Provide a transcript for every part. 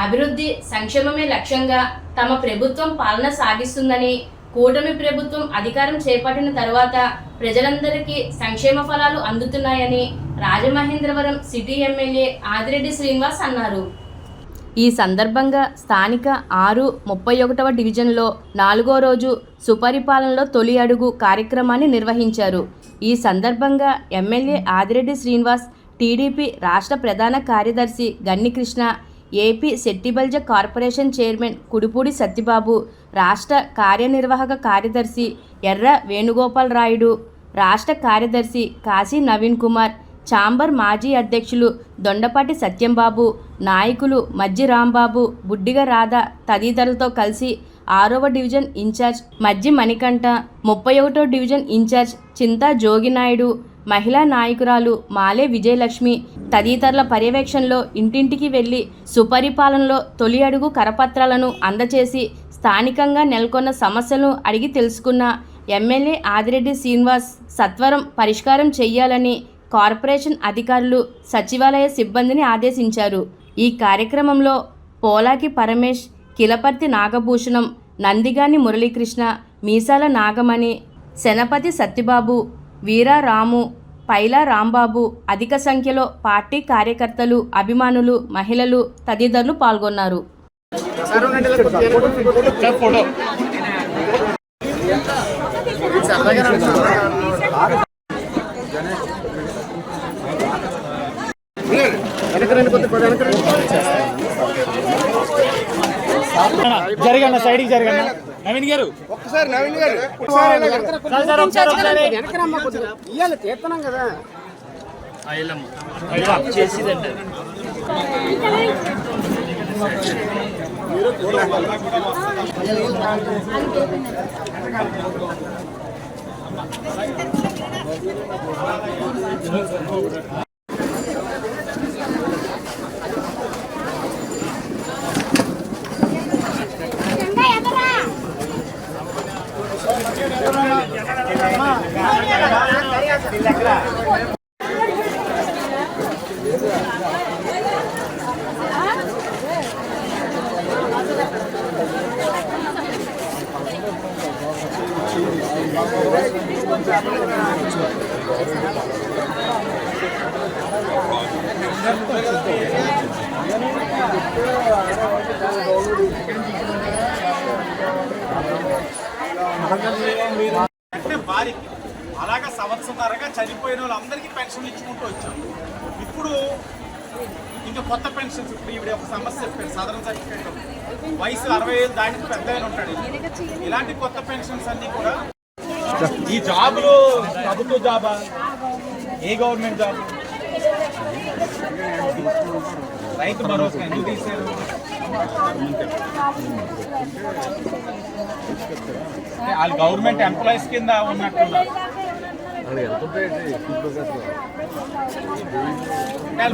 అభివృద్ధి సంక్షేమమే లక్ష్యంగా తమ ప్రభుత్వం పాలన సాగిస్తుందని, కూటమి ప్రభుత్వం అధికారం చేపట్టిన తర్వాత ప్రజలందరికీ సంక్షేమ ఫలాలు అందుతున్నాయని రాజమహేంద్రవరం సిటీ ఎమ్మెల్యే ఆదిరెడ్డి శ్రీనివాస్ అన్నారు. ఈ సందర్భంగా స్థానిక 6-31వ డివిజన్లో 4వ రోజు సుపరిపాలనలో తొలి అడుగు కార్యక్రమాన్ని నిర్వహించారు. ఈ సందర్భంగా ఎమ్మెల్యే ఆదిరెడ్డి శ్రీనివాస్, టీడీపీ రాష్ట్ర ప్రధాన కార్యదర్శి Ganni Krishna, AP Settibalija corporation chairman Kudipudi Satyababu, రాష్ట్ర కార్యనిర్వాహక కార్యదర్శి ఎర్ర వేణుగోపాల్ రాయుడు, రాష్ట్ర కార్యదర్శి కాశీ నవీన్ కుమార్, ఛాంబర్ మాజీ అధ్యక్షులు దొండపాటి సత్యంబాబు, నాయకులు మజ్జి రాంబాబు, బుడ్డిగ రాధ తదితరులతో కలిసి 6వ డివిజన్ ఇన్ఛార్జ్ మజ్జి మణికంఠ, 31వ డివిజన్ ఇన్ఛార్జ్ చింతా జోగినాయుడు, మహిళా నాయకురాలు మాలే విజయలక్ష్మి తదితరుల పర్యవేక్షణలో ఇంటింటికి వెళ్లి సుపరిపాలనలో తొలి అడుగు కరపత్రాలను అందచేసి స్థానికంగా నెలకొన్న సమస్యలను అడిగి తెలుసుకున్న ఎమ్మెల్యే ఆదిరెడ్డి శ్రీనివాస్ సత్వరం పరిష్కారం చేయాలని కార్పొరేషన్ అధికారులు, సచివాలయ సిబ్బందిని ఆదేశించారు. ఈ కార్యక్రమంలో పోలాకి పరమేష్, కిలపర్తి నాగభూషణం, నందిగాని మురళీకృష్ణ, మీసాల నాగమణి, శనపతి సత్యబాబు, వీరా రాము, పైలా రాంబాబు, అధిక సంఖ్యలో పార్టీ కార్యకర్తలు, అభిమానులు, మహిళలు తదితరులు పాల్గొన్నారు. జరగన్న సైడ్కి జరగన్న నవీన్ గారు ఒక్కసారి నవీన్ గారు ఇవాళ తీస్తున్నాం కదా చేసిదండి. వారికి అలాగా సంవత్సరంగా చనిపోయిన వాళ్ళందరికీ పెన్షన్ ఇచ్చుకుంటూ వచ్చాం. ఇప్పుడు ఇంకా కొత్త పెన్షన్స్, ఇప్పుడు ఈవిడ ఒక సమస్య చెప్పారు, సాధారణ సర్టిఫికేట్ వయసు 65 దానికి పెద్ద ఆయన ఉంటాడు. ఇలాంటి కొత్త పెన్షన్స్ అన్నీ కూడా ఈ జాబులు ప్రభుత్వ జాబా, ఏ గవర్నమెంట్ జాబ్, రైతు భరోసా ఎందుకు తీశారు? వాళ్ళు గవర్నమెంట్ ఎంప్లాయీస్ కింద ఉన్నట్టున్నారు.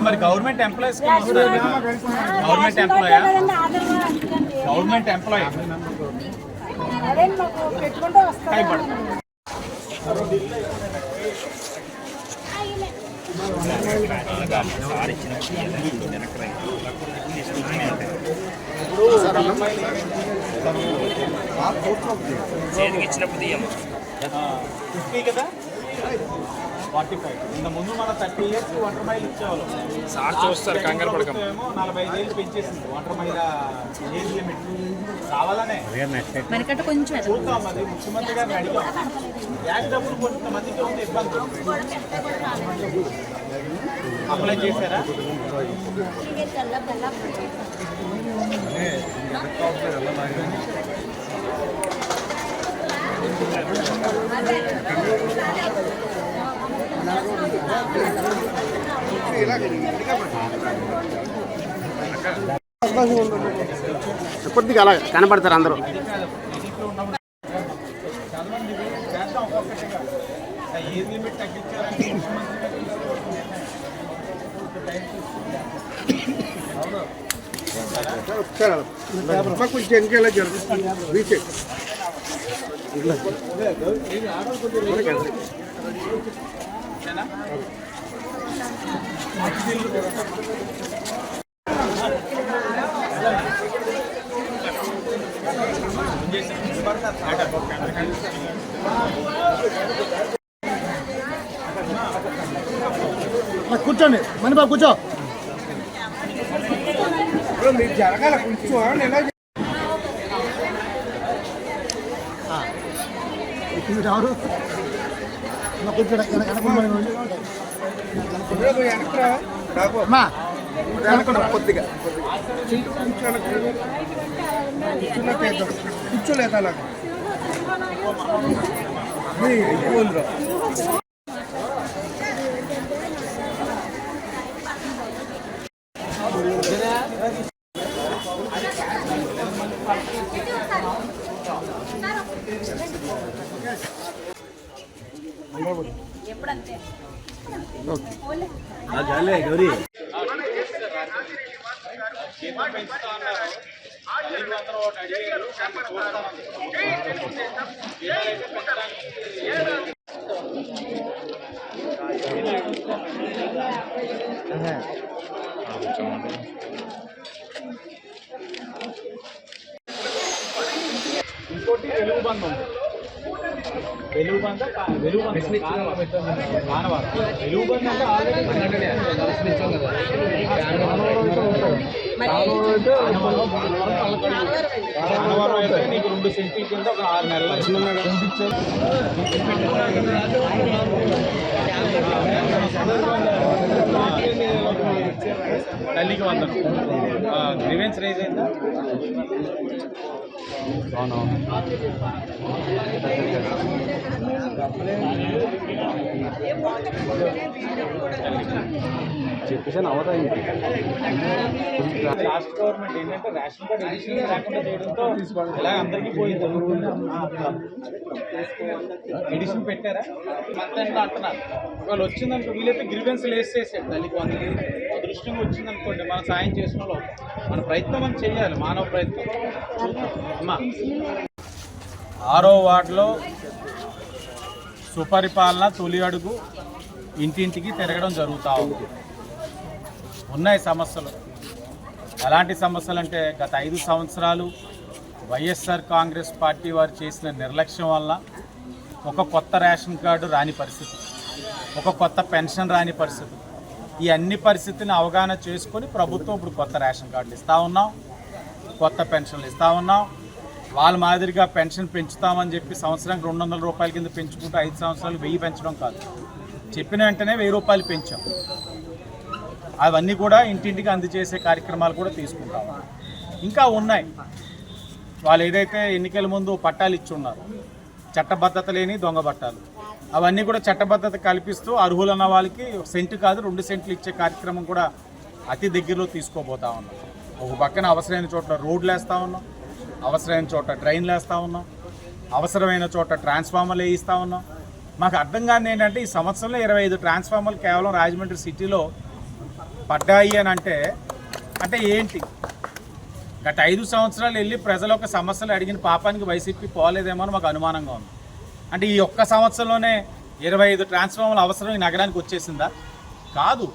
మరి గవర్నమెంట్ ఎంప్లాయీస్ కింద గవర్నమెంట్ ఎంప్లాయా? గవర్నమెంట్ ఎంప్లాయీ ఇచ్చినప్పుడు 50 కదా, 45. ఇంత ముందు మన 30 years వాటర్ మైల్ ఇచ్చేవాళ్ళం. సార్ చూస్తారు, కంగారు పడకండి. 45 ఏళ్ళు పెంచేసింది వాటర్ మైల్ ఏజ్ లిమిట్. కావాలనే కొంచెం చూద్దాం, అది ముఖ్యమంత్రి గారిని అడిగాం. గ్యాస్ డబ్బులు కొంతమందికి ఉంది ఇబ్బంది. అప్లై చేశారా? కొద్దిగా అలా కనపడతారు అందరూ. ఏజ్ లిమిట్ తగ్గించారంటే కొంచెం ఎన్నికల్లో జరుగుతుంది బీచ్ కూర్చోండి మణిబాబు కూర్చో. మీరు జరగాల కొంచెం ఎలా ఎవరు అమ్మా కొద్దిగా కూర్చోలేదు అలాగా గౌరీ ఇంకోటి వెలుగు బంధం ఉంది. వెలుగు బంధ వెలుగు మానవారం వెలుగు బంధ అంటే ఆల్రెడీ మానవారం అయితే నీకు 2 సెంట్ల కింద ఒక 6 నెలలు తల్లికి వందనం గ్రీవెన్స్ రైజ్ అయిందా? అవునవును. చెప్పేసాను అవతాయి. లాస్ట్ గవర్నమెంట్ ఏంటంటే రేషన్ కార్డు ఎడిషన్ లేకుండా చేయడంతో ఇలా అందరికీ పోయింది. ఎడిషన్ పెట్టారా మంత్ ఎంత అంటున్నారు. వాళ్ళు వచ్చిందనుకో వీలైతే గ్రీవెన్స్ లేస్ చేసాడు తల్లికి వందలు. అదృష్టంగా వచ్చిందనుకోండి మనం సాయం చేసిన వాళ్ళు మన ప్రయత్నం మనం చేయాలి, మానవ ప్రయత్నం. అమ్మా 6వ వార్డులో సుపరిపాలన తొలి అడుగు ఇంటింటికి తిరగడం జరుగుతూ ఉంది. ఉన్నాయి సమస్యలు. ఎలాంటి సమస్యలు అంటే గత 5 సంవత్సరాలు వైఎస్ఆర్ కాంగ్రెస్ పార్టీ వారు చేసిన నిర్లక్ష్యం వల్ల ఒక కొత్త రేషన్ కార్డు రాని పరిస్థితి, ఒక కొత్త పెన్షన్ రాని పరిస్థితి. ఈ అన్ని పరిస్థితిని అవగాహన చేసుకొని ప్రభుత్వం ఇప్పుడు కొత్త రేషన్ కార్డులు ఇస్తూ ఉన్నాం, కొత్త పెన్షన్లు ఇస్తూ ఉన్నాం. వాళ్ళ మాదిరిగా పెన్షన్ పెంచుతామని చెప్పి సంవత్సరానికి 200 రూపాయల కింద పెంచుకుంటూ 5 సంవత్సరాలు 1000 పెంచడం కాదు. చెప్పిన వెంటనే 1000 రూపాయలు పెంచాం. అవన్నీ కూడా ఇంటింటికి అందజేసే కార్యక్రమాలు కూడా తీసుకుంటాం. ఇంకా ఉన్నాయి. వాళ్ళు ఏదైతే ఎన్నికల ముందు పట్టాలు ఇచ్చి ఉన్నారు, చట్టబద్ధత లేని దొంగ పట్టాలు, అవన్నీ కూడా చట్టబద్ధత కల్పిస్తూ అర్హులన్న వాళ్ళకి 1 సెంటు కాదు 2 సెంట్లు ఇచ్చే కార్యక్రమం కూడా అతి దగ్గరలో తీసుకోబోతా ఉన్నాం. ఒక పక్కన అవసరమైన చోట్ల రోడ్లు వేస్తూ ఉన్నాం, అవసరమైన చోట డ్రైన్లు వేస్తూ ఉన్నాం, అవసరమైన చోట ట్రాన్స్ఫార్మర్లు వేయిస్తూ ఉన్నాం. మాకు అర్థం కాని ఏంటంటే ఈ సంవత్సరంలో 25 ట్రాన్స్ఫార్మర్లు కేవలం రాజమండ్రి సిటీలో పడ్డాయి అని అంటే ఏంటి? గత 5 సంవత్సరాలు వెళ్ళి ప్రజల యొక్క సమస్యలు అడిగిన పాపానికి వైసీపీ పోలేదేమో అని మాకు అనుమానంగా ఉంది. అంటే ఈ ఒక్క సంవత్సరంలోనే 25 ట్రాన్స్ఫార్మర్లు అవసరం ఈ నగరానికి వచ్చేసిందా? కాదు.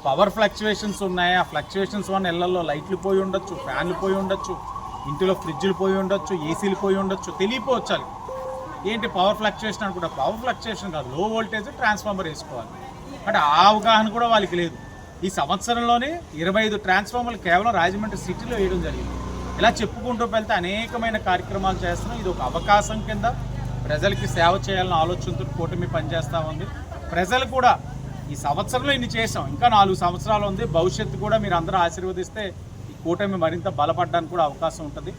పవర్ ఫ్లక్చువేషన్స్ ఉన్నాయి. ఆ ఫ్లక్చువేషన్స్ వల్ల ఇళ్లలో లైట్లు పోయి ఉండొచ్చు, ఫ్యాన్లు పోయి ఉండొచ్చు, ఇంటిలో ఫ్రిడ్జ్లు పోయి ఉండొచ్చు, ఏసీలు పోయి ఉండొచ్చు, తెలియపోవచ్చాలి. ఏంటి పవర్ ఫ్లక్చువేషన్ అనుకుంటా? పవర్ ఫ్లక్చువేషన్ కాదు, లో వోల్టేజ్ ట్రాన్స్ఫార్మర్ వేసుకోవాలి. అంటే ఆ అవగాహన కూడా వాళ్ళకి లేదు. ఈ సంవత్సరంలోనే 25 ట్రాన్స్ఫార్మర్లు కేవలం రాజమండ్రి సిటీలో వేయడం జరిగింది. ఇలా చెప్పుకుంటూ వెళ్తే అనేకమైన కార్యక్రమాలు చేస్తున్నాం. ఇది ఒక అవకాశం కింద ప్రజలకి సేవ చేయాలన్న ఆలోచనతో కూటమి పనిచేస్తూ ఉంది. ప్రజలు కూడా ఈ సంవత్సరంలో ఇన్ని చేసాం, ఇంకా 4 సంవత్సరాలు ఉంది. భవిష్యత్తు కూడా మీరు అందరూ ఆశీర్వదిస్తే ఈ కూటమి మరింత బలపడడానికి కూడా అవకాశం ఉంటుంది.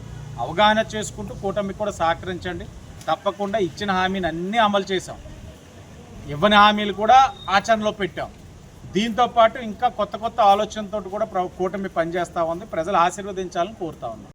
అవగాహన చేసుకుంటూ కూటమికి కూడా సహకరించండి. తప్పకుండా ఇచ్చిన హామీని అన్నీ అమలు చేసాం, ఇవ్వని హామీలు కూడా ఆచరణలో పెట్టాం. దీంతోపాటు ఇంకా కొత్త కొత్త ఆలోచనతో కూడా కూటమి పనిచేస్తూ ఉంది. ప్రజలు ఆశీర్వదించాలని కోరుతా ఉన్నాం.